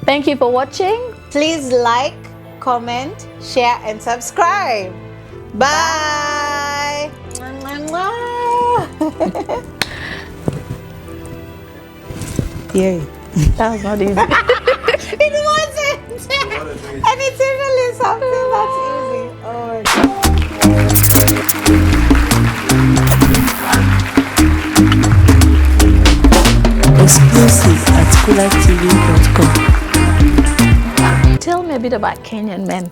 Thank you for watching. Please like, comment, share, and subscribe. Bye. Yay. That was not easy. It wasn't. And it's usually something that's easy. Oh my God. Exclusive at KoollifeTV.com. Tell me a bit about Kenyan men.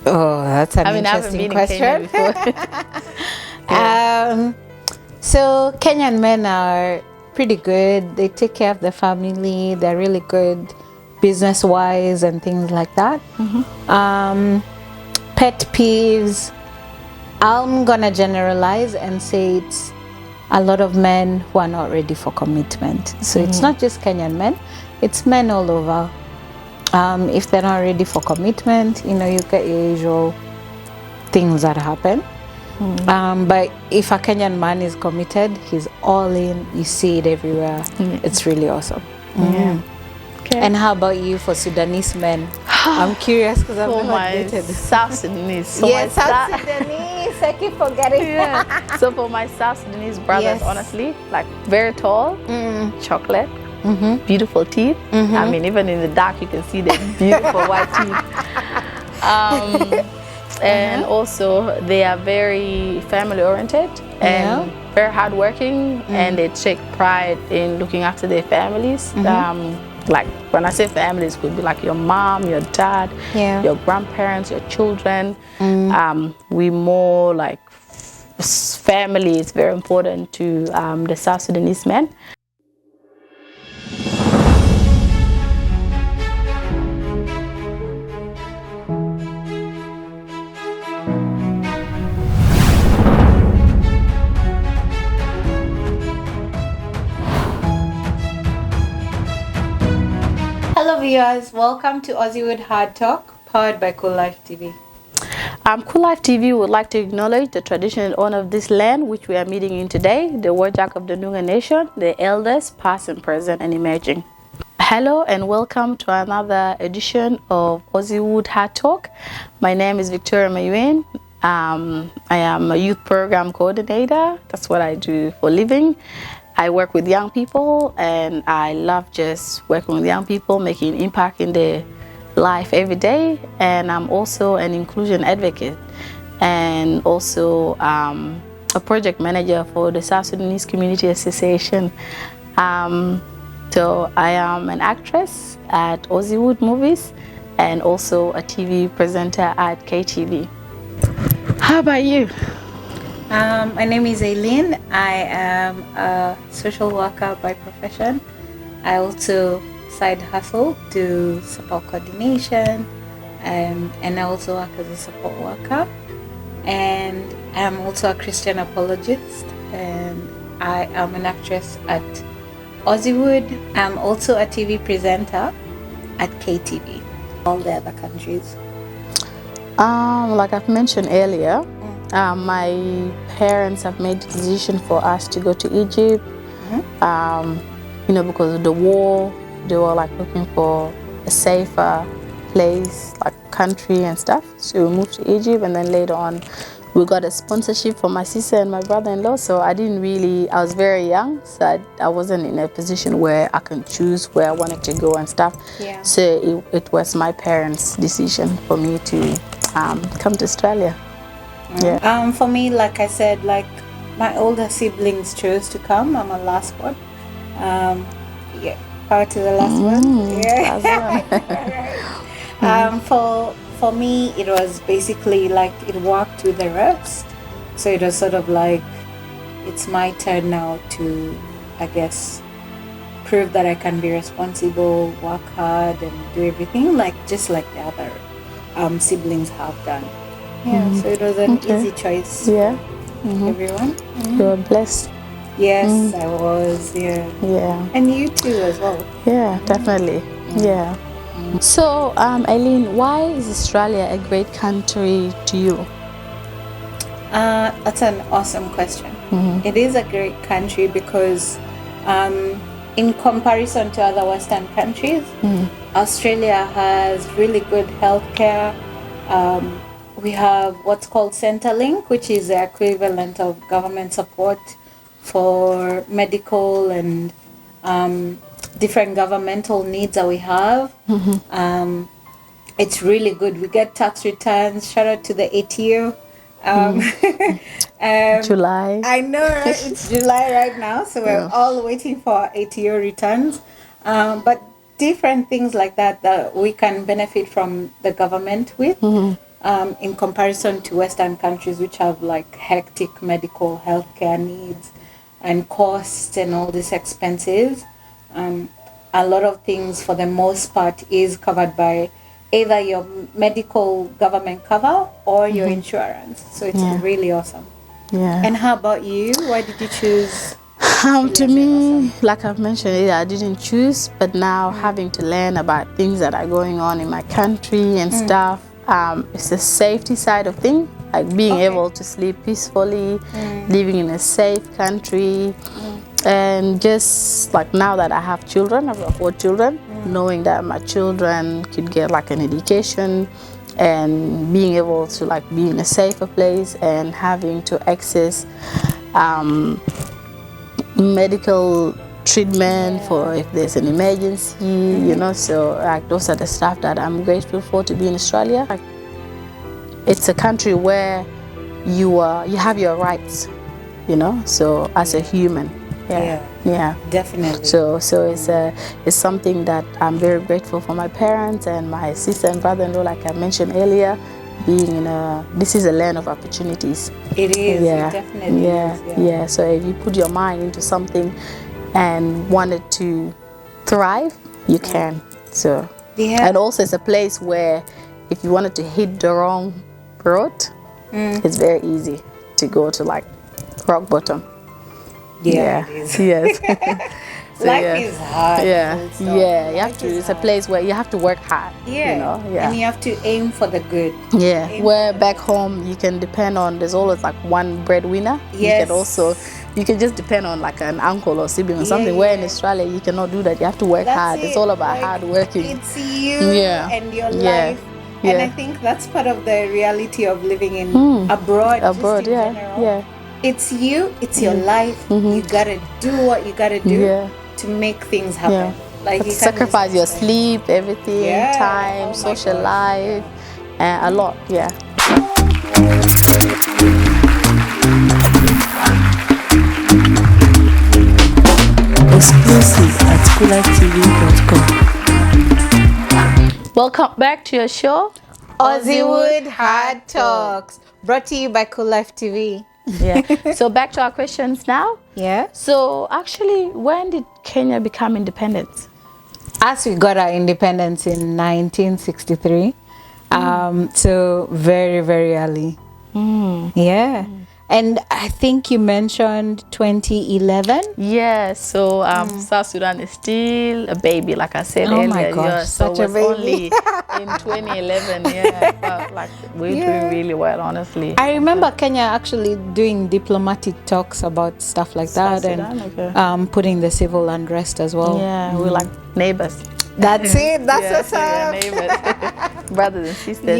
Oh, that's an I haven't interesting been in Kenya question. before. So Kenyan men are pretty good. They take care of the family. They're really good business-wise and things like that. Pet peeves. I'm gonna generalize and say it's a lot of men who are not ready for commitment. So it's not just Kenyan men, it's men all over. If they're not ready for commitment, you know, you get your usual things that happen. But if a Kenyan man is committed, he's all in, you see it everywhere. It's really awesome. Okay. And how about you for Sudanese men? I'm curious because I've For never my dated. South Sudanese. For Yes, my South Sudanese. I keep forgetting. Yeah. So for my South Sudanese brothers, Yes. honestly, like very tall, chocolate, beautiful teeth. I mean, even in the dark, you can see the beautiful white teeth. And also, they are very family oriented and very hardworking, and they take pride in looking after their families. Like when I say families, it could be like your mom, your dad, your grandparents, your children. We more like family is very important to the South Sudanese men. Hello viewers, welcome to Aussie Hardtalk, powered by Koollife TV. Koollife TV would like to acknowledge the traditional owner of this land, which we are meeting in today, the Wajak of the Noongar Nation, the elders, past and present and emerging. Hello and welcome to another edition of Aussie Hardtalk. My name is Victoria Mayuin. I am a youth program coordinator. That's what I do for a living. I work with young people, and I love just working with young people, making impact in their life every day. And I'm also an inclusion advocate and also a project manager for the South Sudanese Community Association. So I am an actress at Aussie Movies and also a TV presenter at KTV. How about you? My name is Elieen. I am a social worker by profession. I also side hustle, do support coordination, and I also work as a support worker. And I'm also a Christian apologist, and I am an actress at Aussie. I'm also a TV presenter at KTV, all the other countries. Like I've mentioned earlier, my parents have made the decision for us to go to Egypt. You know, because of the war, they were like looking for a safer place, like country and stuff. So we moved to Egypt, and then later on, we got a sponsorship for my sister and my brother-in-law. So I was very young, so I wasn't in a position where I can choose where I wanted to go and stuff. So it was my parents' decision for me to come to Australia. For me, like I said, like my older siblings chose to come. I'm a last one. Part to the last one. For me, it was basically like it worked with the rest. So it was sort of like it's my turn now to, I guess, prove that I can be responsible, work hard, and do everything just like the other siblings have done. So it was an easy choice. Everyone. You were blessed. Yes, I was. And you too as well. Yeah, definitely. So, Elieen, why is Australia a great country to you? That's an awesome question. It is a great country because in comparison to other Western countries, Australia has really good healthcare. We have what's called Centrelink, which is the equivalent of government support for medical and different governmental needs that we have. It's really good. We get tax returns. Shout out to the ATO. July. I know, right? It's July right now, so we're all waiting for ATO returns. But different things like that that we can benefit from the government with, in comparison to Western countries, which have like hectic medical healthcare needs and costs and all these expenses. A lot of things, for the most part, is covered by either your medical government cover or your insurance. So it's really awesome. Yeah. And how about you? Why did you choose? To me, like I've mentioned, I didn't choose, but now having to learn about things that are going on in my country and stuff, it's the safety side of things, like being able to sleep peacefully, living in a safe country, and just like now that I have children, I've got 4 children, knowing that my children could get like an education and being able to like be in a safer place and having to access medical treatment for if there's an emergency, you know. So like those are the stuff that I'm grateful for to be in Australia. Like, it's a country where you have your rights, you know, so as a human. Yeah, definitely. So it's something that I'm very grateful for my parents and my sister and brother-in-law, like I mentioned earlier. Being in this is a land of opportunities. It is. Yeah, it definitely is. Yeah. So if you put your mind into something and wanted to thrive, you can. So and also it's a place where if you wanted to hit the wrong road, it's very easy to go to like rock bottom. Yeah, it is. Yes. So, life is hard. You have to. It's a place where you have to work hard. You know. And you have to aim for the good. Where back home you can depend on. There's always like one breadwinner. You can just depend on like an uncle or sibling or something. Where in Australia you cannot do that. You have to work hard. It's all about hard working. It's you and your life. And I think that's part of the reality of living in abroad. Abroad, yeah. It's you, it's your life. You gotta do what you gotta do to make things happen. Like you sacrifice your sleep, everything, time, social life, a lot. Exclusive at KoollifeTV.com. Welcome back to your show, Aussiewood Hard Talks, brought to you by Koollife TV. So back to our questions now. So actually, when did Kenya become independent? As we got our independence in 1963, so very, very early. And I think you mentioned 2011. So South Sudan is still a baby, like I said earlier. Oh my gosh, so such a baby. Only in 2011, but like we're doing really well, honestly. I remember Kenya actually doing diplomatic talks about stuff like South that, Sudan, and putting the civil unrest as well. We're like neighbors. That's it. That's what's up. Neighbors, brothers and sisters.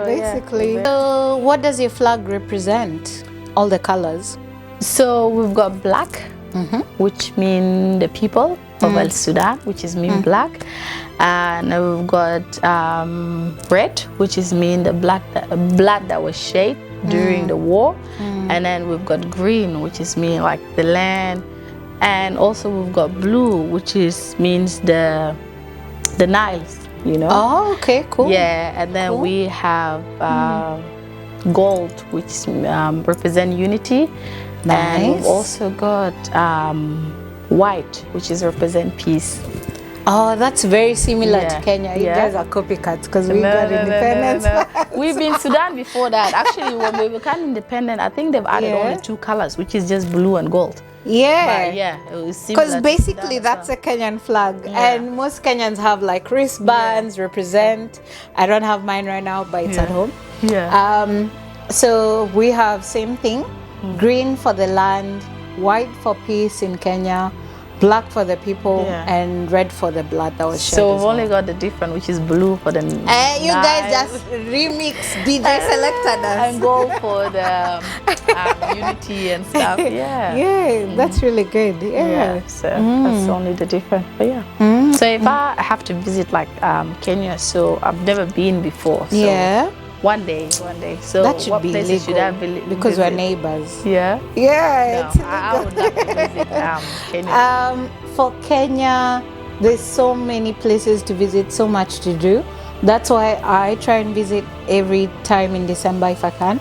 Basically. So, what does your flag represent? All the colors. So we've got black, which mean the people of El Sudan, which is mean black, and we've got red, which is mean the blood that was shed during the war, and then we've got green, which is mean like the land. And also we've got blue, which means the Niles, you know. Oh, okay, cool. And then we have gold, which represent unity. And we've also got white, which is represent peace. Oh, that's very similar to Kenya. You guys are copycats because we got independence. We've been Sudan before that. Actually, when we became independent, I think they've added only 2 colors, which is just blue and gold. Because basically that's a Kenyan flag, and most Kenyans have like wristbands represent. I don't have mine right now, but it's at home. So we have same thing: green for the land, white for peace in Kenya, black for the people Yeah. and red for the blood that was shed. So as we've well. only got the different, which is blue for the You guys just remix DJ selected us. and gold for the unity and stuff. Yeah. Yeah, that's really good. Yeah. So that's only the difference. But yeah. So if I have to visit like Kenya, so I've never been before. So Yeah. One day. So That should what be places should I legal because visit? we're neighbors. Yeah. Yeah, No, it's I would love to visit Kenya. For Kenya, there's so many places to visit, so much to do. That's why I try and visit every time in December if I can.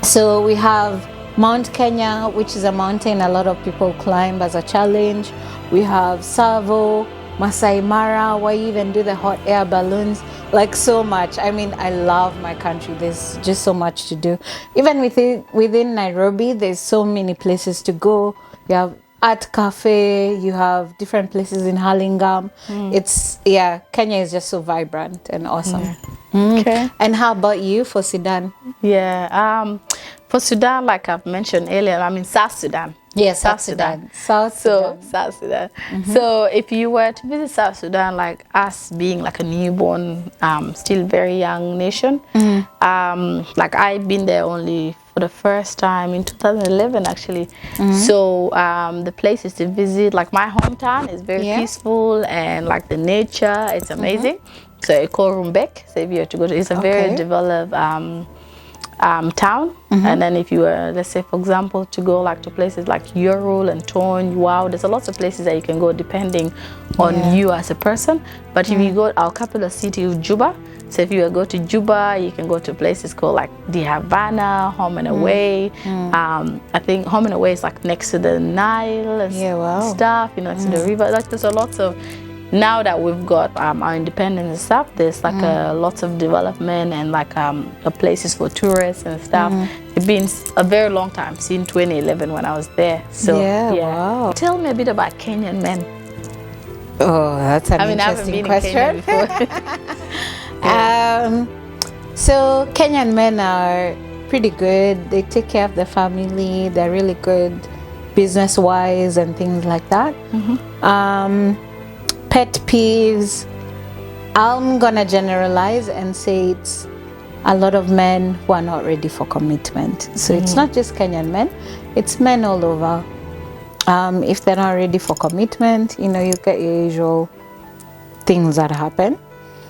So we have Mount Kenya, which is a mountain a lot of people climb as a challenge. We have Savo, Masai Mara, where you even do the hot air balloons, like so much. I mean, I love my country. There's just so much to do. Even within Nairobi, there's so many places to go. You have Art Cafe, you have different places in Hurlingham. Kenya is just so vibrant and awesome. Okay. And how about you for Sudan? Yeah. For Sudan, like I've mentioned earlier, I'm in South Sudan. Yeah, South Sudan. South So Sudan. South Sudan. So if you were to visit South Sudan, like us being like a newborn, still very young nation, like I've been there only for the first time in 2011 actually. So the places to visit, like my hometown is very peaceful and like the nature, it's amazing. So it's called Rumbek. So if you have to go to, it's a very developed town. And then if you were, let's say for example, to go like to places like Yorul and Tony, wow, there's a lot of places that you can go depending on you as a person. But if you go our capital city of Juba, so if you go to Juba, you can go to places called like the Havana, Home and Away. I think Home and Away is like next to the Nile and stuff, you know, it's the river. Like there's a lot of, now that we've got our independence and stuff, there's like lots of development and like places for tourists and stuff. It's been a very long time, since 2011 when I was there. So wow. Tell me a bit about Kenyan men. Oh, that's an interesting question. So Kenyan men are pretty good. They take care of the family. They're really good business-wise and things like that. Pet peeves, I'm gonna generalize and say it's a lot of men who are not ready for commitment. So it's not just Kenyan men, it's men all over. If they're not ready for commitment, you know, you get your usual things that happen.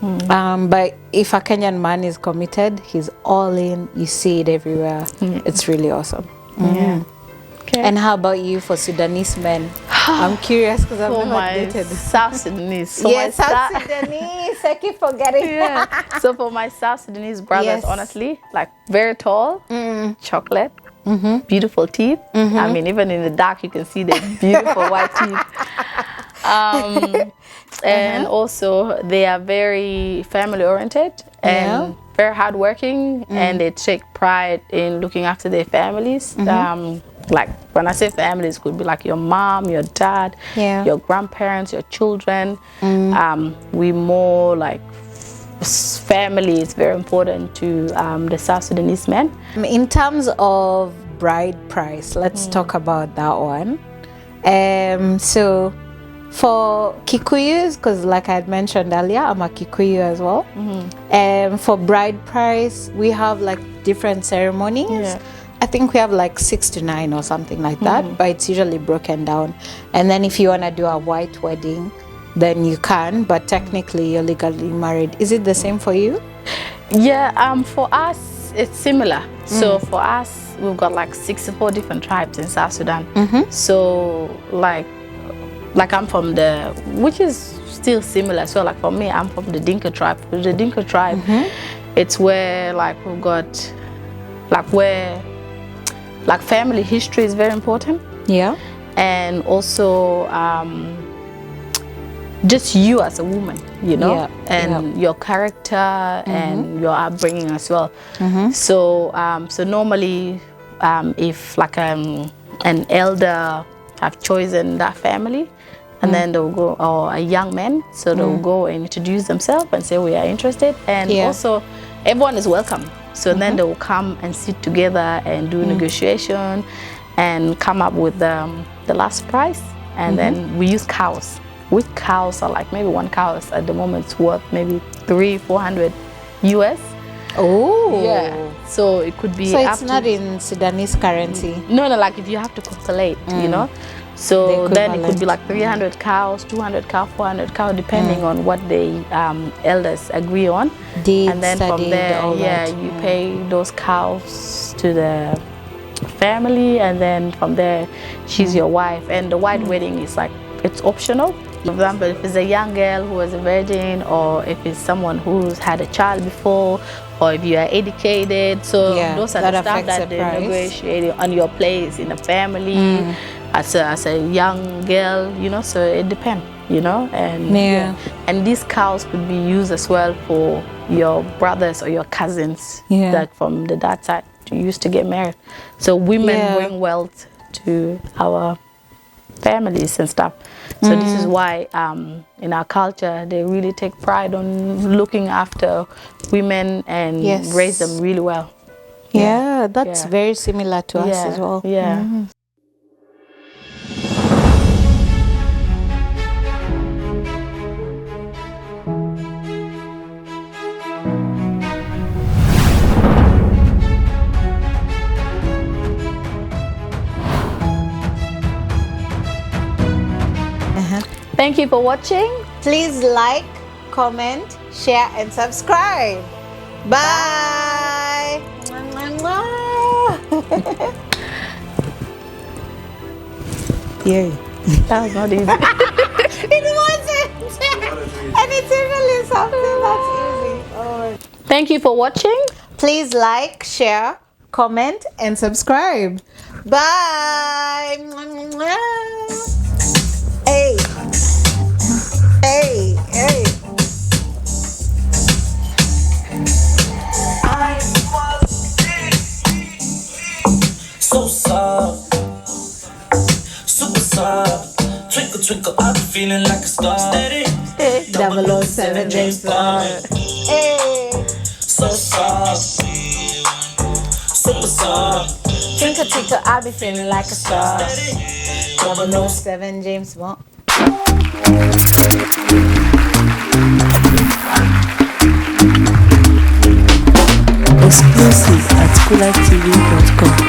But if a Kenyan man is committed, he's all in, you see it everywhere. It's really awesome. Okay. And how about you for Sudanese men? I'm curious because I've never dated. South Sudanese. So South Sudanese. I keep forgetting. So for my South Sudanese brothers, honestly, like very tall, chocolate, beautiful teeth. I mean, even in the dark, you can see the beautiful white teeth. And also, they are very family-oriented and very hardworking, and they take pride in looking after their families. Like when I say families, it could be like your mom, your dad, your grandparents, your children. We more like family is very important to the South Sudanese men. In terms of bride price, let's talk about that one. So for Kikuyus, because like I had mentioned earlier, I'm a Kikuyu as well. For bride price, we have like different ceremonies. I think we have like 6 to 9 or something like that, but it's usually broken down. And then if you want to do a white wedding, then you can, but technically you're legally married. Is it the same for you? Yeah, for us, it's similar. So for us, we've got like 64 different tribes in South Sudan. So like I'm from which is still similar. So like for me, I'm from the Dinka tribe. The Dinka tribe, it's where like we've got, like where, like family history is very important. And also just you as a woman, you know, and your character and your upbringing as well. So so normally if like an elder have chosen that family, and then they'll go, or a young man, so they'll go and introduce themselves and say we are interested, and also everyone is welcome. So then they will come and sit together and do negotiation and come up with the last price. and then we use cows. With cows are like maybe one cow is at the moment is worth maybe 300-400 US. Oh, yeah. So it could be. So it's not in Sudanese currency. No, like if you have to calculate, you know. So then it could be like 300 cows, 200 cows, 400 cows, depending on what the elders agree on. And then from there, you pay those cows to the family, and then from there, she's your wife. And the white wedding is like, it's optional. For example, if it's a young girl who is a virgin, or if it's someone who's had a child before, or if you are educated, so those are the stuff that they negotiate on your place in the family. As a young girl, you know, so it depends, you know, and and these cows could be used as well for your brothers or your cousins that from the dad side used to get married. So women bring wealth to our families and stuff. So this is why in our culture they really take pride on looking after women and raise them really well. Yeah, that's very similar to us as well. Yeah. Thank you for watching. Please like, comment, share, and subscribe. Bye. Yeah, that was not easy. It wasn't. And it's really something that's easy. Oh. Thank you for watching. Please like, share, comment, and subscribe. Bye. Hey. Hey, hey. I was so soft, super soft. Twinkle, twinkle, I'm feeling like a star. Steady, 007 James Bond. Hey. So soft, super soft. Twinkle, twinkle, I'll be feeling like a star. 007 James Bond. Exclusive at KoollifeTV.com.